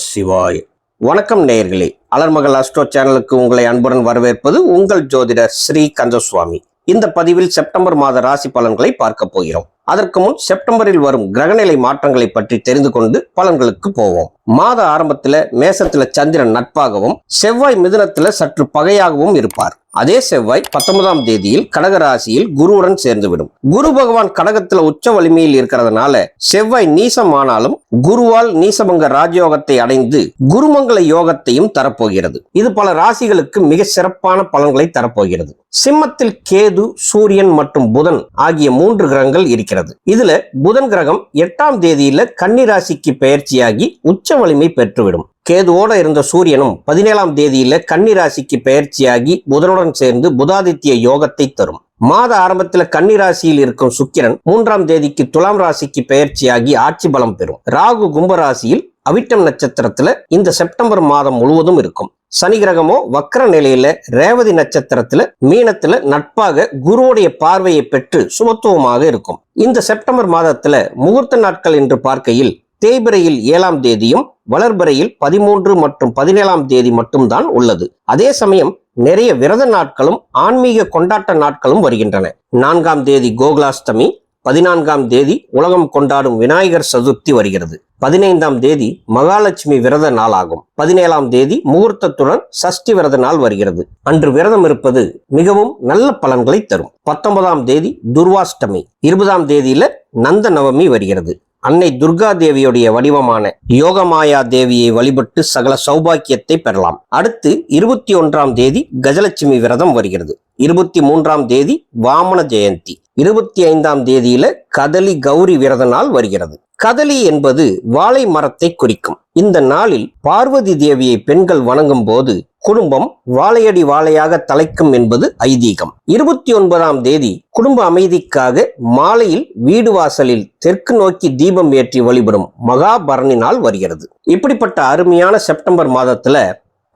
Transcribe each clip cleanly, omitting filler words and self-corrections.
சிவாய். வணக்கம் நேயர்களே, அலர்மகள் அஸ்ட்ரோ சேனலுக்கு உங்களை அன்புடன் வரவேற்பது உங்கள் ஜோதிடர் ஸ்ரீ கந்தசுவாமி. இந்த பதிவில் செப்டம்பர் மாத ராசி பலன்களை பார்க்க போகிறோம். அதற்கு முன் செப்டம்பரில் வரும் கிரகநிலை மாற்றங்களை பற்றி தெரிந்து கொண்டு பலன்களுக்கு போவோம். மாத ஆரம்பத்துல மேசத்துல சந்திரன் நட்பாகவும் செவ்வாய் மிதுனத்துல சற்று பகையாகவும் இருப்பார். அதே செவ்வாய் 19ஆம் தேதியில் கடகராசியில் குருவுடன் சேர்ந்துவிடும். குரு பகவான் கடகத்துல உச்ச வலிமையில் இருக்கிறதுனால செவ்வாய் நீசமானாலும் குருவால் நீசபங்க ராஜயோகத்தை அடைந்து குருமங்கல யோகத்தையும் தரப்போகிறது. இது பல ராசிகளுக்கு மிக சிறப்பான பலன்களை தரப்போகிறது. சிம்மத்தில் கேது, சூரியன் மற்றும் புதன் ஆகிய 3 கிரகங்கள் இருக்கிறது. இதுல புதன் கிரகம் 8ஆம் தேதியில கன்னி ராசிக்கு பெயர்ச்சியாகி உச்ச வலிமை பெற்றுவிடும். கேதுவோட இருந்த சூரியனும் 17ஆம் தேதியில கன்னி ராசிக்கு பெயர்ச்சியாகி புதனுடன் சேர்ந்து புதாதித்ய யோகத்தை தரும். மாத ஆரம்பத்துல கன்னி ராசியில் இருக்கும் சுக்கிரன் 3ஆம் தேதிக்கு துலாம் ராசிக்கு பெயர்ச்சியாகி ஆட்சி பலம் பெறும். ராகு கும்பராசியில் அவிட்டம் நட்சத்திரத்துல இந்த செப்டம்பர் மாதம் முழுவதும் இருக்கும். சனி கிரகமோ வக்ர நிலையில ரேவதி நட்சத்திரத்துல மீனத்துல நட்பாக குருவுடைய பார்வையை பெற்று சுபத்துவமாக இருக்கும். இந்த செப்டம்பர் மாதத்துல முகூர்த்த நாட்கள் என்று பார்க்கையில் தேய்பிரையில் 7ஆம் தேதியும் வளர்பிறையில் 13 மற்றும் 17ஆம் தேதி மட்டும்தான் உள்ளது. அதே சமயம் நிறைய விரத நாட்களும் ஆன்மீக கொண்டாட்ட நாட்களும் வருகின்றன. 4ஆம் தேதி கோகுலாஷ்டமி, 14ஆம் தேதி உலகம் கொண்டாடும் விநாயகர் சதுர்த்தி வருகிறது. 15ஆம் தேதி மகாலட்சுமி விரத நாள் ஆகும். 17ஆம் தேதி முகூர்த்தத்துடன் சஷ்டி விரத நாள் வருகிறது. அன்று விரதம் இருப்பது மிகவும் நல்ல பலன்களை தரும். 19ஆம் தேதி துர்வாஷ்டமி, 20ஆம் தேதியில நந்த நவமி வருகிறது. அன்னை துர்கா தேவியுடைய வடிவமான யோகமாயா தேவியை வழிபட்டு சகல சௌபாக்கியத்தை பெறலாம். அடுத்து 21ஆம் தேதி கஜலட்சுமி விரதம் வருகிறது. 23ஆம் தேதி வாமன ஜெயந்தி, 25ஆம் தேதியில கதலி கௌரி விரத நாள் வருகிறது. கதலி என்பது வாழை மரத்தை குறிக்கும். இந்த நாளில் பார்வதி தேவியை பெண்கள் வணங்கும் போது குடும்பம் வாழையடி வாழையாக தலைக்கும் என்பது ஐதீகம். 29ஆம் தேதி குடும்ப அமைதிக்காக மாலையில் வீடு வாசலில் தெற்கு நோக்கி தீபம் ஏற்றி வழிபடும் மகாபரணி நாள் வருகிறது. இப்படிப்பட்ட அருமையான செப்டம்பர் மாதத்துல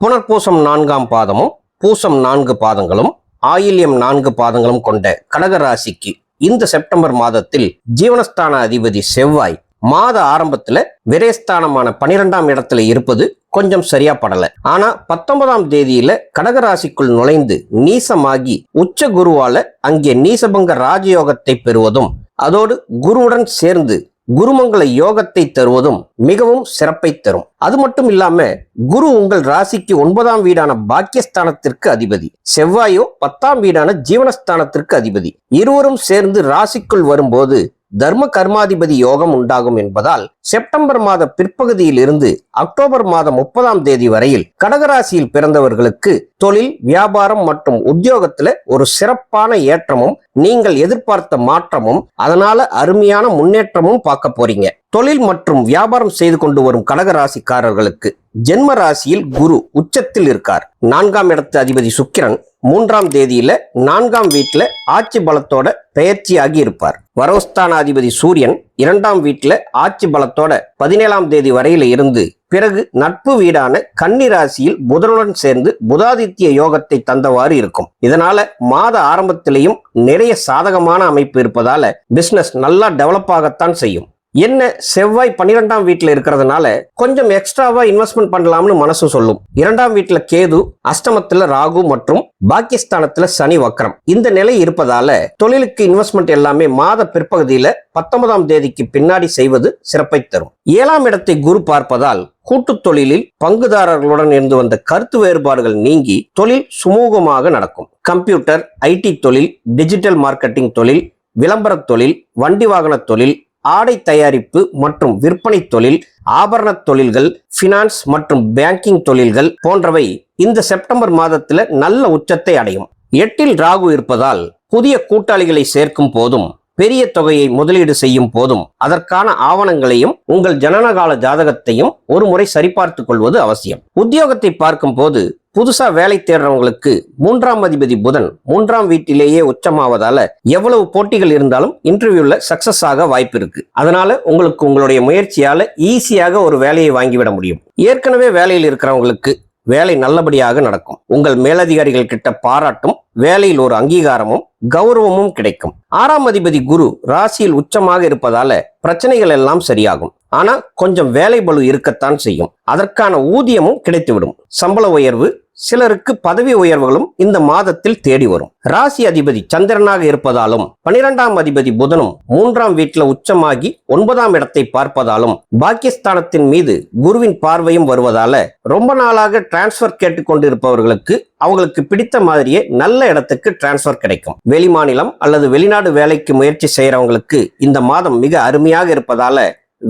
புனர்பூசம் 4ஆம் பாதமும் பூசம் 4 பாதங்களும் ஆயில்யம் 4 பாதங்களும் கொண்ட கடகராசிக்கு இந்த செப்டம்பர் மாதத்தில் ஜீவனஸ்தான அதிபதி செவ்வாய் மாத ஆரம்பத்துல விரயஸ்தானமான 12ஆம் இடத்துல இருப்பது கொஞ்சம் சரியா படல. ஆனா 19ஆம் தேதியில கடகராசிக்குள் நுழைந்து நீசமாகி உச்ச குருவால அங்கே நீசபங்க ராஜயோகத்தை பெறுவதும் அதோடு குருவுடன் சேர்ந்து குருமங்கல யோகத்தை தருவதும் மிகவும் சிறப்பை தரும். அது மட்டும் இல்லாம குரு உங்கள் ராசிக்கு 9ஆம் வீடான பாக்கியஸ்தானத்திற்கு அதிபதி, செவ்வாயோ 10ஆம் வீடான ஜீவனஸ்தானத்திற்கு அதிபதி. இருவரும் சேர்ந்து ராசிக்குள் வரும்போது தர்ம கர்மாதிபதி யோகம் உண்டாகும் என்பதால் செப்டம்பர் மாத பிற்பகுதியில் இருந்து அக்டோபர் மாதம் 30ஆம் தேதி வரையில் கடகராசியில் பிறந்தவர்களுக்கு தொழில், வியாபாரம் மற்றும் உத்தியோகத்துல ஒரு சிறப்பான ஏற்றமும் நீங்கள் எதிர்பார்த்த மாற்றமும் அதனால அருமையான முன்னேற்றமும் பார்க்க போறீங்க. தொழில் மற்றும் வியாபாரம் செய்து கொண்டு வரும் கடகராசிக்காரர்களுக்கு ஜென்ம ராசியில் குரு உச்சத்தில் இருக்கார். 4ஆம் இடத்து அதிபதி சுக்கிரன் 3ஆம் தேதியில 4ஆம் வீட்டுல ஆட்சி பலத்தோட பெயர்ச்சியாகி இருப்பார். வரவுஸ்தான அதிபதி சூரியன் 2ஆம் வீட்டுல ஆட்சி பலத்தோட 17ஆம் தேதி வரையில இருந்து பிறகு நட்பு வீடான கன்னி ராசியில் புதனுடன் சேர்ந்து புதாதித்ய யோகத்தை தந்தவாறு இருக்கும். இதனால மாத ஆரம்பத்திலேயும் நிறைய சாதகமான அமைப்பு இருப்பதால பிசினஸ் நல்லா டெவலப் ஆகத்தான் செய்யும். என்ன செவ்வாய் 12ஆம் வீட்டுல இருக்கிறதுனால கொஞ்சம் எக்ஸ்ட்ராவா இன்வெஸ்ட்மெண்ட் பண்ணலாம்னு மனசு சொல்லும். 2ஆம் வீட்டுல கேது, அஷ்டமத்துல ராகு மற்றும் பாக்கியஸ்தானத்துல சனி வக்ரம். இந்த நிலை இருப்பதால தொழிலுக்கு இன்வெஸ்ட்மெண்ட் எல்லாமே மாத பிற்பகுதியில 19ஆம் தேதிக்கு பின்னாடி செய்வது சிறப்பை தரும். 7ஆம் இடத்தை குரு பார்ப்பதால் கூட்டு தொழிலில் பங்குதாரர்களுடன் இருந்து வந்த கருத்து வேறுபாடுகள் நீங்கி தொழில் சுமூகமாக நடக்கும். கம்ப்யூட்டர், ஐடி தொழில், டிஜிட்டல் மார்க்கெட்டிங் தொழில், விளம்பர தொழில், வண்டி வாகன தொழில், ஆடை தயாரிப்பு மற்றும் விற்பனை தொழில், ஆபரண தொழில்கள், பினான்ஸ் மற்றும் பேங்கிங் தொழில்கள் போன்றவை இந்த செப்டம்பர் மாதத்துல நல்ல உச்சத்தை அடையும். 8இல் ராகு இருப்பதால் புதிய கூட்டாளிகளை சேர்க்கும் போதும் பெரிய தொகையை முதலீடு செய்யும் போதும் அதற்கான ஆவணங்களையும் உங்கள் ஜனனகால ஜாதகத்தையும் ஒரு முறை சரிபார்த்து கொள்வது அவசியம். உத்தியோகத்தை பார்க்கும் போது புதுசா வேலை தேடுறவங்களுக்கு 3ஆம் அதிபதி புதன் 3ஆம் வீட்டிலேயே உச்சமாவதால எவ்வளவு போட்டிகள் இருந்தாலும் இன்டர்வியூல சக்சஸ் ஆக வாய்ப்பு இருக்கு. அதனால உங்களுக்கு உங்களுடைய முயற்சியால ஈஸியாக ஒரு வேலையை வாங்கிவிட முடியும். ஏற்கனவே வேலையில் இருக்கிறவங்களுக்கு வேலை நல்லபடியாக நடக்கும். உங்கள் மேலதிகாரிகள் கிட்ட பாராட்டும், வேலையில் ஒரு அங்கீகாரமும் கௌரவமும் கிடைக்கும். 6ஆம் அதிபதி குரு ராசியில் உச்சமாக இருப்பதால பிரச்சனைகள் எல்லாம் சரியாகும். ஆனா கொஞ்சம் வேலை பளு இருக்கத்தான் செய்யும். அதற்கான ஊதியமும் கிடைத்துவிடும். சம்பள உயர்வு, சிலருக்கு பதவி உயர்வுகளும் இந்த மாதத்தில் தேடி வரும். ராசி அதிபதி சந்திரனாக இருப்பதாலும் 12ஆம் அதிபதி புதனும் 3ஆம் வீட்டில் உச்சமாகி 9ஆம் இடத்தை பார்ப்பதாலும் பாக்கியஸ்தானத்தின் மீது குருவின் பார்வையும் வருவதால ரொம்ப நாளாக டிரான்ஸ்பர் கேட்டுக்கொண்டு இருப்பவர்களுக்கு அவங்களுக்கு பிடித்த மாதிரியே நல்ல இடத்துக்கு டிரான்ஸ்பர் கிடைக்கும். வெளிமாநிலம் அல்லது வெளிநாடு வேலைக்கு முயற்சி செய்யறவங்களுக்கு இந்த மாதம் மிக அருமையாக இருப்பதால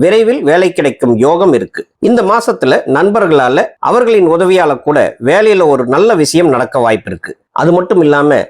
விரைவில் வேலை கிடைக்கும் யோகம் இருக்கு. இந்த மாசத்துல நண்பர்களால அவர்களின் உதவியால கூட வேலையில ஒரு நல்ல விஷயம் நடக்க வாய்ப்பு இருக்கு. அது மட்டும் இல்லாம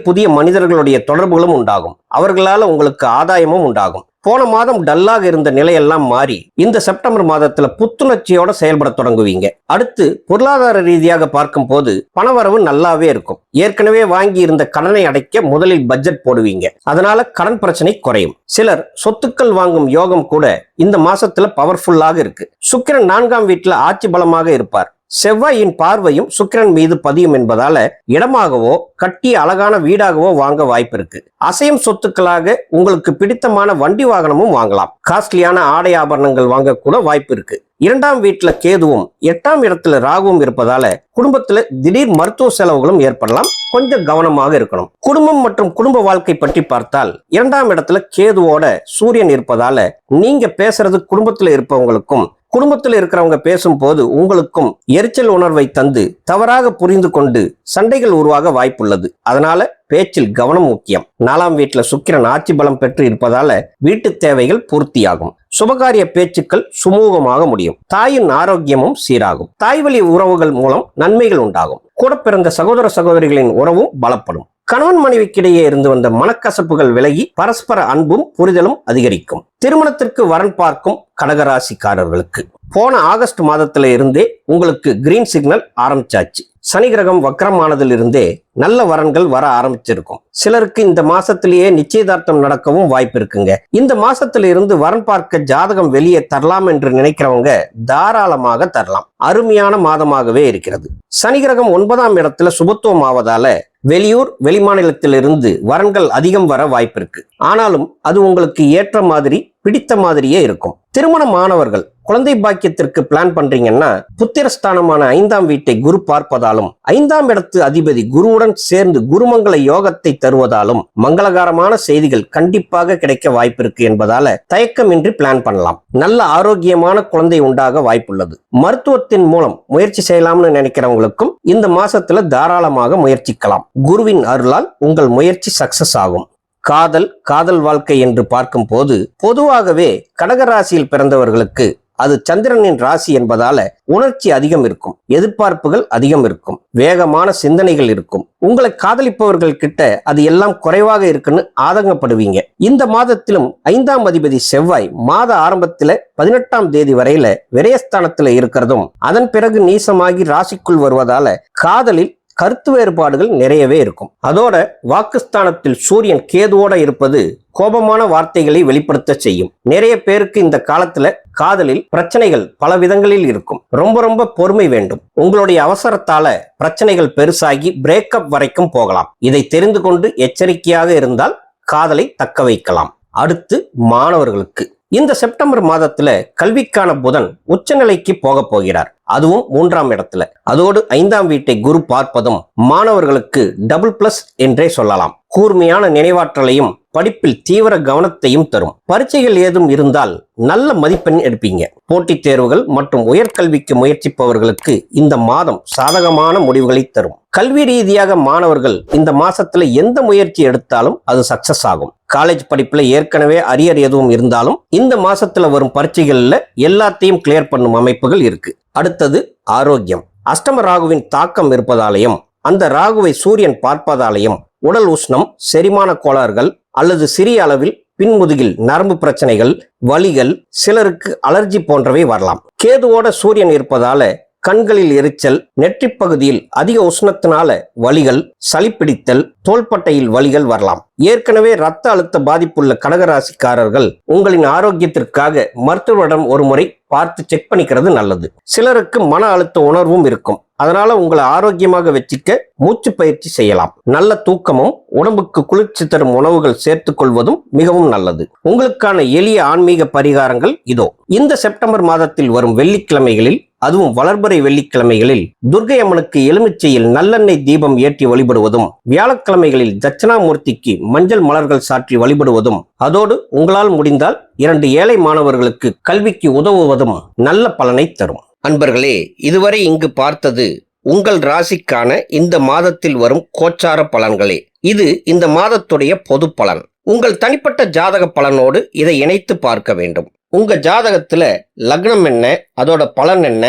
புதிய மனிதர்களுடைய தொடர்புகளும் உண்டாகும். அவர்களால உங்களுக்கு ஆதாயமும் உண்டாகும். போன மாதம் டல்லாக இருந்த நிலையெல்லாம் மாறி இந்த செப்டம்பர் மாதத்துல புத்துணர்ச்சியோட செயல்பட தொடங்குவீங்க. அடுத்து பொருளாதார ரீதியாக பார்க்கும் போது பணவரவு நல்லாவே இருக்கும். ஏற்கனவே வாங்கி இருந்த கடனை அடைக்க முதலில் பட்ஜெட் போடுவீங்க. அதனால கடன் பிரச்சனை குறையும். சிலர் சொத்துக்கள் வாங்கும் யோகம் கூட இந்த மாசத்துல பவர்ஃபுல்லாக இருக்கு. சுக்கிரன் 4ஆம் வீட்டுல ஆட்சி பலமாக இருப்பார். செவ்வாயின் பார்வையும் சுக்கிரன் மீது பதியும் என்பதால இடமாகவோ கட்டிய அழகான வீடாகவோ வாங்க வாய்ப்பு இருக்கு. அசையும் சொத்துக்களாக உங்களுக்கு பிடித்தமான வண்டி வாகனமும் வாங்கலாம். காஸ்ட்லியான ஆடை ஆபரணங்கள் வாங்க கூட வாய்ப்பு இருக்கு. 2ஆம் வீட்டுல கேதுவும் 8ஆம் இடத்துல ராகுவும் இருப்பதால குடும்பத்துல திடீர் மருத்துவ செலவுகளும் ஏற்படலாம். கொஞ்சம் கவனமாக இருக்கணும். குடும்பம் மற்றும் குடும்ப வாழ்க்கை பற்றி பார்த்தால் 2ஆம் இடத்துல கேதுவோட சூரியன் இருப்பதால நீங்க பேசுறது குடும்பத்துல இருப்பவங்களுக்கும் குடும்பத்தில் இருக்கிறவங்க பேசும்போது உங்களுக்கும் எரிச்சல் உணர்வை தந்து தவறாக புரிந்து கொண்டு சண்டைகள் உருவாக வாய்ப்புள்ளது. அதனால பேச்சில் கவனம் முக்கியம். 4ஆம் வீட்டுல சுக்கிரன் ஆட்சி பலம் பெற்று இருப்பதால வீட்டு தேவைகள் பூர்த்தியாகும். சுபகாரிய பேச்சுக்கள் சுமூகமாக முடியும். தாயின் ஆரோக்கியமும் சீராகும். தாய்வழி உறவுகள் மூலம் நன்மைகள் உண்டாகும். கூட பிறந்த சகோதர சகோதரிகளின் உறவும் பலப்படும். கணவன் மனைவிக்கிடையே இருந்து வந்த மனக்கசப்புகள் விலகி பரஸ்பர அன்பும் புரிதலும் அதிகரிக்கும். திருமணத்திற்கு வரன் பார்க்கும் கடகராசிக்காரர்களுக்கு போன ஆகஸ்ட் மாதத்துல இருந்தே உங்களுக்கு கிரீன் சிக்னல் ஆரம்பிச்சாச்சு. சனி கிரகம் வக்ரமானதில் இருந்தே நல்ல வரன்கள் வர ஆரம்பிச்சிருக்கும். சிலருக்கு இந்த மாசத்திலேயே நிச்சயதார்த்தம் நடக்கவும் வாய்ப்பு இருக்குங்க. இந்த மாசத்துல இருந்து வரன் பார்க்க ஜாதகம் வெளியே தரலாம் என்று நினைக்கிறவங்க தாராளமாக தரலாம். அருமையான மாதமாகவே இருக்கிறது. சனி கிரகம் 9ஆம் இடத்துல சுபத்துவம் ஆவதால வெளியூர் வெளிமாநிலத்திலிருந்து வரன்கள் அதிகம் வர வாய்ப்பு இருக்கு. ஆனாலும் அது உங்களுக்கு ஏற்ற மாதிரி பிடித்த மாதிரியே இருக்கும். திருமணமானவர்கள் குழந்தை பாக்கியத்திற்கு பிளான் பண்றீங்கன்னா புத்திரஸ்தானமான 5ஆம் வீட்டை குரு பார்ப்பதாலும் 5ஆம் இடத்து அதிபதி குருவுடன் சேர்ந்து குருமங்கள யோகத்தை தருவதாலும் மங்களகரமான செய்திகள் கண்டிப்பாக கிடைக்க வாய்ப்பு இருக்கு என்பதால தயக்கமின்றி பிளான் பண்ணலாம். நல்ல ஆரோக்கியமான குழந்தை உண்டாக வாய்ப்புள்ளது. மருத்துவத்தின் மூலம் முயற்சி செய்யலாம்னு நினைக்கிறவங்களுக்கும் இந்த மாசத்துல தாராளமாக முயற்சிக்கலாம். குருவின் அருளால் உங்கள் முயற்சி சக்சஸ் ஆகும். காதல் வாழ்க்கை என்று பார்க்கும் போது பொதுவாகவே கடகராசியில் பிறந்தவர்களுக்கு அது சந்திரனின் ராசி என்பதால உணர்ச்சி அதிகம் இருக்கும். எதிர்பார்ப்புகள் அதிகம் இருக்கும். வேகமான சிந்தனைகள் இருக்கும். உங்களை காதலிப்பவர்கள் கிட்ட அது எல்லாம் குறைவாக இருக்குன்னு ஆதங்கப்படுவீங்க. இந்த மாதத்திலும் 5ஆம் அதிபதி செவ்வாய் மாத ஆரம்பத்துல 18ஆம் தேதி வரையில விரயஸ்தானத்துல இருக்கிறதும் அதன் பிறகு நீசமாகி ராசிக்குள் வருவதால காதலில் கருத்து வேறுபாடுகள் நிறையவே இருக்கும். அதோட வாக்குஸ்தானத்தில் சூரியன் கேதுவோட இருப்பது கோபமான வார்த்தைகளை வெளிப்படுத்த செய்யும். நிறைய பேருக்கு இந்த காலத்துல காதலில் பிரச்சனைகள் பல விதங்களில் இருக்கும். ரொம்ப பொறுமை வேண்டும். உங்களுடைய அவசரத்தால பிரச்சனைகள் பெருசாகி பிரேக்கப் வரைக்கும் போகலாம். இதை தெரிந்து கொண்டு எச்சரிக்கையாக இருந்தால் காதலை தக்க வைக்கலாம். அடுத்து மாணவர்களுக்கு இந்த செப்டம்பர் மாதத்துல கல்விக்கான புதன் உச்சநிலைக்கு போக போகிறார். அதுவும் 3ஆம் இடத்துல. அதோடு 5ஆம் வீட்டை குரு பார்ப்பதும் மாணவர்களுக்கு டபுள் பிளஸ் என்றே சொல்லலாம். கூர்மையான நினைவாற்றலையும் படிப்பில் தீவிர கவனத்தையும் தரும். பரீட்சைகள் ஏதும் இருந்தால் நல்ல மதிப்பெண் எடுப்பீங்க. போட்டித் தேர்வுகள் மற்றும் உயர்கல்விக்கு முயற்சிப்பவர்களுக்கு இந்த மாதம் சாதகமான முடிவுகளை தரும். கல்வி ரீதியாக மாணவர்கள் இந்த மாசத்துல எந்த முயற்சி எடுத்தாலும் அது சக்சஸ் ஆகும். காலேஜ் படிப்புல ஏற்கனவே அரியர் எதுவும் இருந்தாலும் இந்த மாசத்துல வரும் பரீட்சைகள்ல எல்லாத்தையும் கிளியர் பண்ணும் அமைப்புகள் இருக்கு. அடுத்தது ஆரோக்கியம். அஷ்டம ராகுவின் தாக்கம் இருப்பதாலையும் அந்த ராகுவை சூரியன் பார்ப்பதாலையும் உடல் உஷ்ணம், செரிமான கோளாறுகள் அல்லது சிறிய அளவில் பின்முதுகில் நரம்பு பிரச்சனைகள், வலிகள், சிலருக்கு அலர்ஜி போன்றவை வரலாம். கேதுவோட சூரியன் இருப்பதால கண்களில் எரிச்சல், நெற்றிப் பகுதியில் அதிக உஷ்ணத்தினால வலிகள், சளிப்பிடித்தல், தோள்பட்டையில் வலிகள் வரலாம். ஏற்கனவே இரத்த அழுத்த பாதிப்புள்ள கடகராசிக்காரர்கள் உங்களின் ஆரோக்கியத்திற்காக மருத்துவரிடம் ஒரு முறை பார்த்து செக் பண்ணிக்கிறது நல்லது. சிலருக்கு மன அழுத்த உணர்வும் இருக்கும். அதனால உங்களை ஆரோக்கியமாக வச்சுக்க மூச்சு பயிற்சி செய்யலாம். நல்ல தூக்கமும் உடம்புக்கு குளிர்ச்சி தரும் உணவுகள் சேர்த்துக் கொள்வதும் மிகவும் நல்லது. உங்களுக்கான எளிய ஆன்மீக பரிகாரங்கள் இதோ. இந்த செப்டம்பர் மாதத்தில் வரும் வெள்ளிக்கிழமைகளில், அதுவும் வளர்பிறை வெள்ளிக்கிழமைகளில் துர்க்கை அம்மனுக்கு எலுமிச்சையில் நல்லெண்ணெய் தீபம் ஏற்றி வழிபடுவதும், வியாழக்கிழமைகளில் தட்சிணாமூர்த்திக்கு மஞ்சள் மலர்கள் சாற்றி வழிபடுவதும், அதோடு உங்களால் முடிந்தால் 2 ஏழை மாணவர்களுக்கு கல்விக்கு உதவுவதும் நல்ல பலனை தரும். அன்பர்களே, இதுவரை இங்கு பார்த்தது உங்கள் ராசிக்கான இந்த மாதத்தில் வரும் கோச்சார பலன்களே. இது இந்த மாதத்துடைய பொது பலன். உங்கள் தனிப்பட்ட ஜாதக பலனோடு இதை இணைத்து பார்க்க வேண்டும். உங்க ஜாதகத்துல லக்னம் என்ன, அதோட பலன் என்ன,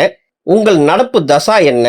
உங்கள் நடப்பு தசா என்ன,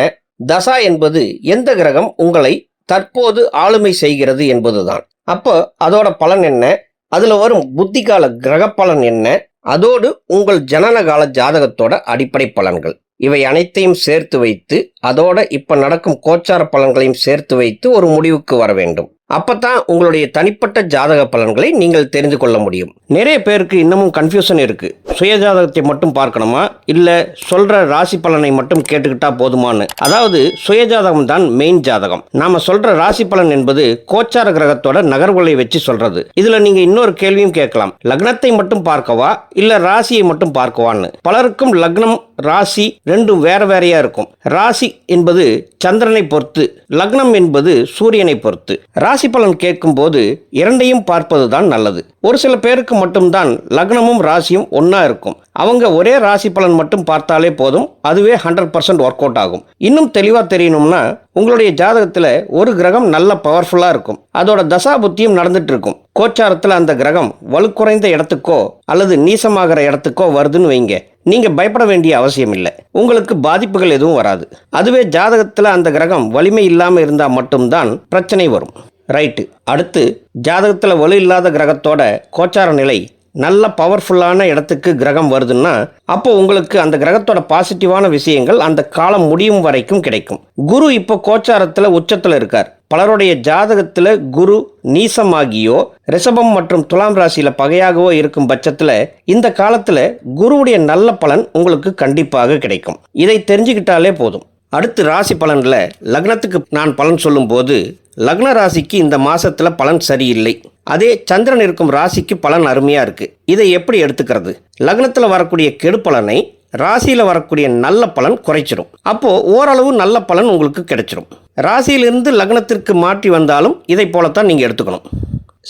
தசா என்பது எந்த கிரகம் உங்களை தற்போது ஆளுமை செய்கிறது என்பதுதான். அப்போ அதோட பலன் என்ன, அதுல வரும் புத்திகால கிரக பலன் என்ன, அதோடு உங்கள் ஜனனகால ஜாதகத்தோட அடிப்படை பலன்கள், இவை அனைத்தையும் சேர்த்து வைத்து அதோட இப்ப நடக்கும் கோச்சார பலன்களையும் சேர்த்து வைத்து ஒரு முடிவுக்கு வர வேண்டும். அப்பதான் உங்களுடைய தனிப்பட்ட ஜாதக பலன்களை நீங்கள் தெரிந்து கொள்ள முடியும். நிறைய பேருக்கு இன்னமும் கன்ஃபியூஷன் இருக்கு. சுய ஜாதகத்தை மட்டும் பார்க்கணுமா, இல்ல சொல்ற ராசி பலனை மட்டும் கேட்டுக்கிட்டா போதுமான்னு. அதாவது சுய ஜாதகம் தான் மெயின் ஜாதகம். நாம சொல்ற ராசி பலன் என்பது கோச்சார கிரகத்தோட நகர்வுகளை வச்சு சொல்றது. இதுல நீங்க இன்னொரு கேள்வியும் கேட்கலாம், லக்னத்தை மட்டும் பார்க்கவா இல்ல ராசியை மட்டும் பார்க்கவான்னு. பலருக்கும் லக்னம் ராசி ரெண்டும் வேற வேறையா இருக்கும். ராசி என்பது சந்திரனை பொறுத்து, லக்னம் என்பது சூரியனை பொறுத்து. ராசி பலன் கேட்கும் போது இரண்டையும் பார்ப்பதுதான் நல்லது. ஒரு சில பேருக்கு மட்டும்தான் லக்னமும் ராசியும் ஒன்னா இருக்கும். அவங்க ஒரே ராசி பலன் மட்டும் பார்த்தாலே போதும், அதுவே 100% ஒர்க் அவுட் ஆகும். இன்னும் தெளிவா தெரியணும்னா உங்களுடைய ஜாதகத்துல ஒரு கிரகம் நல்ல பவர்ஃபுல்லா இருக்கும், அதோட தசா புத்தியும் நடந்துட்டு இருக்கும். கோச்சாரத்துல அந்த கிரகம் வலுக்குறைந்த இடத்துக்கோ அல்லது நீசமாகிற இடத்துக்கோ வருதுன்னு வைங்க, நீங்க பயப்பட வேண்டிய அவசியம் இல்லை. உங்களுக்கு பாதிப்புகள் எதுவும் வராது. அதுவே ஜாதகத்துல அந்த கிரகம் வலிமை இல்லாம இருந்தா மட்டும்தான் பிரச்சனை வரும். ரைட்டு. அடுத்து ஜாதகத்துல வலு இல்லாத கிரகத்தோட கோச்சார நிலை நல்ல பவர்ஃபுல்லான இடத்துக்கு கிரகம் வருதுன்னா அப்போ உங்களுக்கு அந்த கிரகத்தோட பாசிட்டிவான விஷயங்கள் அந்த காலம் முடியும் வரைக்கும் கிடைக்கும். குரு இப்போ கோச்சாரத்துல உச்சத்துல இருக்கார். பலருடைய ஜாதகத்துல குரு நீசமாகியோ ரிஷபம் மற்றும் துலாம் ராசியில பகையாகவோ இருக்கும் பட்சத்துல இந்த காலத்துல குருவுடைய நல்ல பலன் உங்களுக்கு கண்டிப்பாக கிடைக்கும். இதை தெரிஞ்சுக்கிட்டாலே போதும். அடுத்து ராசி பலன்ல லக்னத்துக்கு நான் பலன் சொல்லும் போது, லக்ன ராசிக்கு இந்த மாசத்துல பலன் சரியில்லை. அதே சந்திரன் இருக்கும் ராசிக்கு பலன் அருமையா இருக்கு. இதை எப்படி எடுத்துக்கிறது? லக்னத்துல வரக்கூடிய கெடு பலனை ராசியில வரக்கூடிய நல்ல பலன் குறைச்சிடும். அப்போ ஓரளவு நல்ல பலன் உங்களுக்கு கிடைச்சிடும். ராசியிலிருந்து லக்னத்திற்கு மாற்றி வந்தாலும் இதை போலத்தான் நீங்க எடுத்துக்கணும்.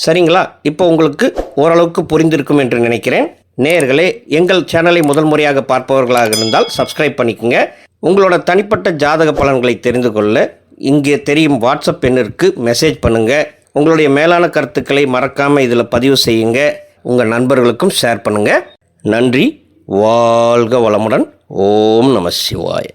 சரிங்களா? இப்போ உங்களுக்கு ஓரளவுக்கு புரிந்திருக்கும் என்று நினைக்கிறேன். நேயர்களே, எங்கள் சேனலை முதல் முறையாக பார்ப்பவர்களாக இருந்தால் சப்ஸ்கிரைப் பண்ணிக்கோங்க. உங்களோட தனிப்பட்ட ஜாதக பலன்களை தெரிந்து கொள்ள இங்கே தெரியும் வாட்ஸ்அப் எண்ணிற்கு மெசேஜ் பண்ணுங்க. உங்களுடைய மேலான கருத்துக்களை மறக்காம இதில் பதிவு செய்யுங்க. உங்கள் நண்பர்களுக்கும் ஷேர் பண்ணுங்க. நன்றி. வாழ்க வளமுடன். ஓம் நம சிவாய.